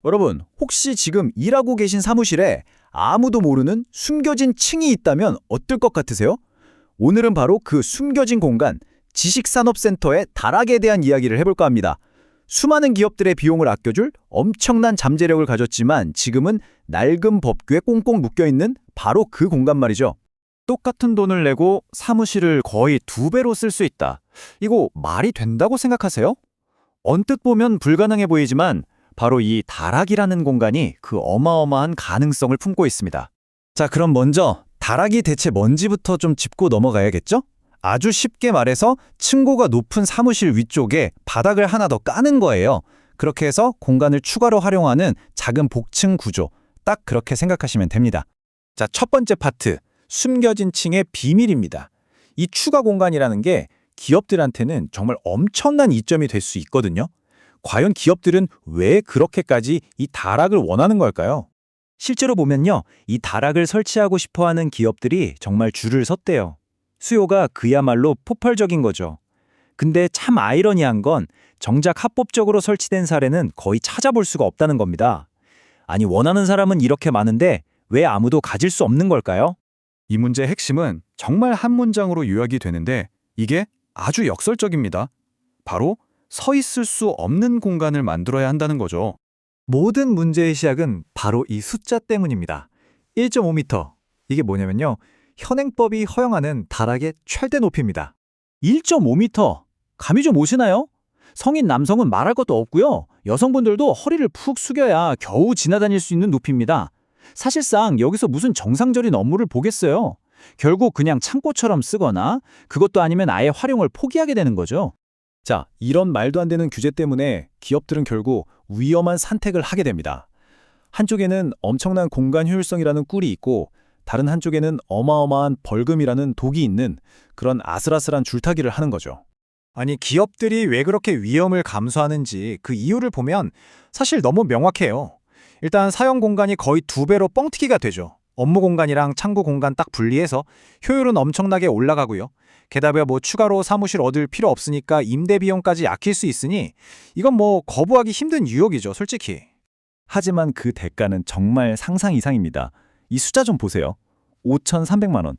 여러분, 혹시 지금 일하고 계신 사무실에 아무도 모르는 숨겨진 층이 있다면 어떨 것 같으세요? 오늘은 바로 그 숨겨진 공간, 지식산업센터의 다락에 대한 이야기를 해볼까 합니다. 수많은 기업들의 비용을 아껴줄 엄청난 잠재력을 가졌지만 지금은 낡은 법규에 꽁꽁 묶여있는 바로 그 공간 말이죠. 똑같은 돈을 내고 사무실을 거의 2배로 쓸 수 있다. 이거 말이 된다고 생각하세요? 언뜻 보면 불가능해 보이지만 바로 이 다락이라는 공간이 그 어마어마한 가능성을 품고 있습니다. 자, 그럼 먼저 다락이 대체 뭔지부터 좀 짚고 넘어가야겠죠? 아주 쉽게 말해서 층고가 높은 사무실 위쪽에 바닥을 하나 더 까는 거예요. 그렇게 해서 공간을 추가로 활용하는 작은 복층 구조, 딱 그렇게 생각하시면 됩니다. 자, 첫 번째 파트, 숨겨진 층의 비밀입니다. 이 추가 공간이라는 게 기업들한테는 정말 엄청난 이점이 될 수 있거든요. 과연 기업들은 왜 그렇게까지 이 다락을 원하는 걸까요? 실제로 보면요, 이 다락을 설치하고 싶어하는 기업들이 정말 줄을 섰대요. 수요가 그야말로 폭발적인 거죠. 근데 참 아이러니한 건 정작 합법적으로 설치된 사례는 거의 찾아볼 수가 없다는 겁니다. 아니, 원하는 사람은 이렇게 많은데 왜 아무도 가질 수 없는 걸까요? 이 문제의 핵심은 정말 한 문장으로 요약이 되는데 이게 아주 역설적입니다. 바로 서 있을 수 없는 공간을 만들어야 한다는 거죠. 모든 문제의 시작은 바로 이 숫자 때문입니다. 1.5m. 이게 뭐냐면요, 현행법이 허용하는 다락의 최대 높이입니다. 1.5m. 감이 좀 오시나요? 성인 남성은 말할 것도 없고요. 여성분들도 허리를 푹 숙여야 겨우 지나다닐 수 있는 높이입니다. 사실상 여기서 무슨 정상적인 업무를 보겠어요. 결국 그냥 창고처럼 쓰거나 그것도 아니면 아예 활용을 포기하게 되는 거죠. 자, 이런 말도 안 되는 규제 때문에 기업들은 결국 위험한 선택을 하게 됩니다. 한쪽에는 엄청난 공간 효율성이라는 꿀이 있고 다른 한쪽에는 어마어마한 벌금이라는 독이 있는 그런 아슬아슬한 줄타기를 하는 거죠. 아니, 기업들이 왜 그렇게 위험을 감수하는지 그 이유를 보면 사실 너무 명확해요. 일단 사용 공간이 거의 2배로 뻥튀기가 되죠. 업무 공간이랑 창고 공간 딱 분리해서 효율은 엄청나게 올라가고요. 게다가 추가로 사무실 얻을 필요 없으니까 임대 비용까지 아낄 수 있으니 이건 거부하기 힘든 유혹이죠, 솔직히. 하지만 그 대가는 정말 상상 이상입니다. 이 숫자 좀 보세요. 5,300만 원.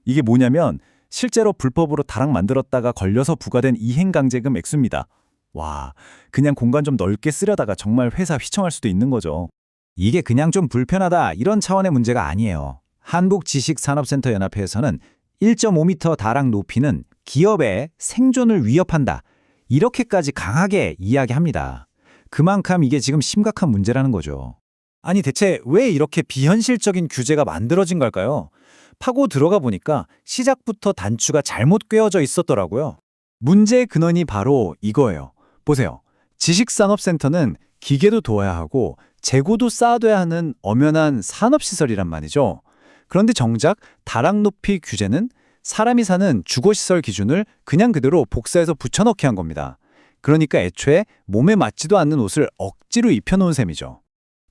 이게 뭐냐면 실제로 불법으로 다락 만들었다가 걸려서 부과된 이행강제금 액수입니다. 와, 그냥 공간 좀 넓게 쓰려다가 정말 회사 휘청할 수도 있는 거죠. 이게 그냥 좀 불편하다 이런 차원의 문제가 아니에요. 한국지식산업센터연합회에서는 1.5m 다락 높이는 기업의 생존을 위협한다, 이렇게까지 강하게 이야기합니다. 그만큼 이게 지금 심각한 문제라는 거죠. 아니, 대체 왜 이렇게 비현실적인 규제가 만들어진 걸까요? 파고 들어가 보니까 시작부터 단추가 잘못 꿰어져 있었더라고요. 문제의 근원이 바로 이거예요. 보세요. 지식산업센터는 기계도 둬야 하고 재고도 쌓아둬야 하는 엄연한 산업시설이란 말이죠. 그런데 정작 다락 높이 규제는 사람이 사는 주거시설 기준을 그냥 그대로 복사해서 붙여넣기 한 겁니다. 그러니까 애초에 몸에 맞지도 않는 옷을 억지로 입혀놓은 셈이죠.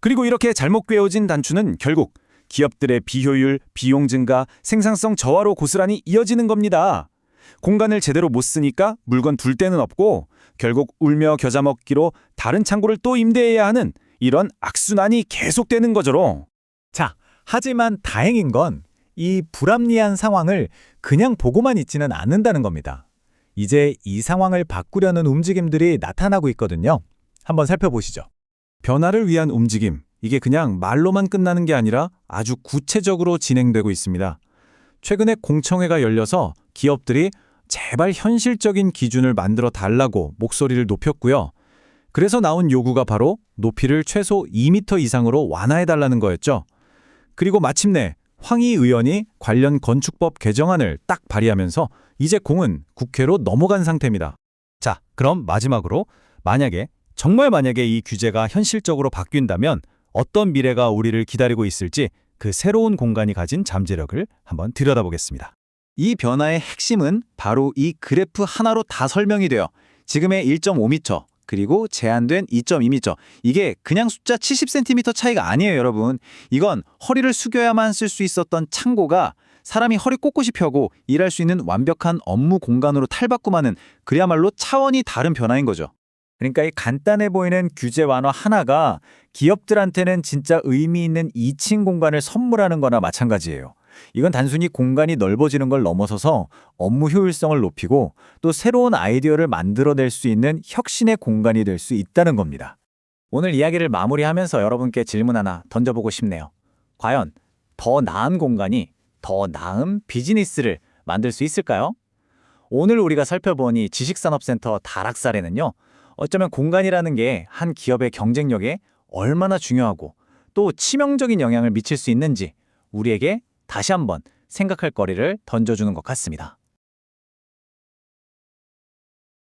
그리고 이렇게 잘못 꿰어진 단추는 결국 기업들의 비효율, 비용 증가, 생산성 저하로 고스란히 이어지는 겁니다. 공간을 제대로 못 쓰니까 물건 둘 데는 없고 결국 울며 겨자 먹기로 다른 창고를 또 임대해야 하는 이런 악순환이 계속되는 거죠. 자, 하지만 다행인 건 이 불합리한 상황을 그냥 보고만 있지는 않는다는 겁니다. 이제 이 상황을 바꾸려는 움직임들이 나타나고 있거든요. 한번 살펴보시죠. 변화를 위한 움직임, 이게 그냥 말로만 끝나는 게 아니라 아주 구체적으로 진행되고 있습니다. 최근에 공청회가 열려서 기업들이 제발 현실적인 기준을 만들어 달라고 목소리를 높였고요. 그래서 나온 요구가 바로 높이를 최소 2m 이상으로 완화해달라는 거였죠. 그리고 마침내 황희 의원이 관련 건축법 개정안을 딱 발의하면서 이제 공은 국회로 넘어간 상태입니다. 자, 그럼 마지막으로 정말 만약에 이 규제가 현실적으로 바뀐다면 어떤 미래가 우리를 기다리고 있을지 그 새로운 공간이 가진 잠재력을 한번 들여다보겠습니다. 이 변화의 핵심은 바로 이 그래프 하나로 다 설명이 돼요. 지금의 1.5m, 그리고 제한된 2.2m. 이게 그냥 숫자 70cm 차이가 아니에요, 여러분. 이건 허리를 숙여야만 쓸 수 있었던 창고가 사람이 허리 꼿꼿이 펴고 일할 수 있는 완벽한 업무 공간으로 탈바꿈하는 그야말로 차원이 다른 변화인 거죠. 그러니까 이 간단해 보이는 규제 완화 하나가 기업들한테는 진짜 의미 있는 2층 공간을 선물하는 거나 마찬가지예요. 이건 단순히 공간이 넓어지는 걸 넘어서서 업무 효율성을 높이고 또 새로운 아이디어를 만들어낼 수 있는 혁신의 공간이 될 수 있다는 겁니다. 오늘 이야기를 마무리하면서 여러분께 질문 하나 던져보고 싶네요. 과연 더 나은 공간이 더 나은 비즈니스를 만들 수 있을까요? 오늘 우리가 살펴본 이 지식산업센터 다락 사례는요. 어쩌면 공간이라는 게 한 기업의 경쟁력에 얼마나 중요하고 또 치명적인 영향을 미칠 수 있는지 우리에게 다시 한번 생각할 거리를 던져주는 것 같습니다.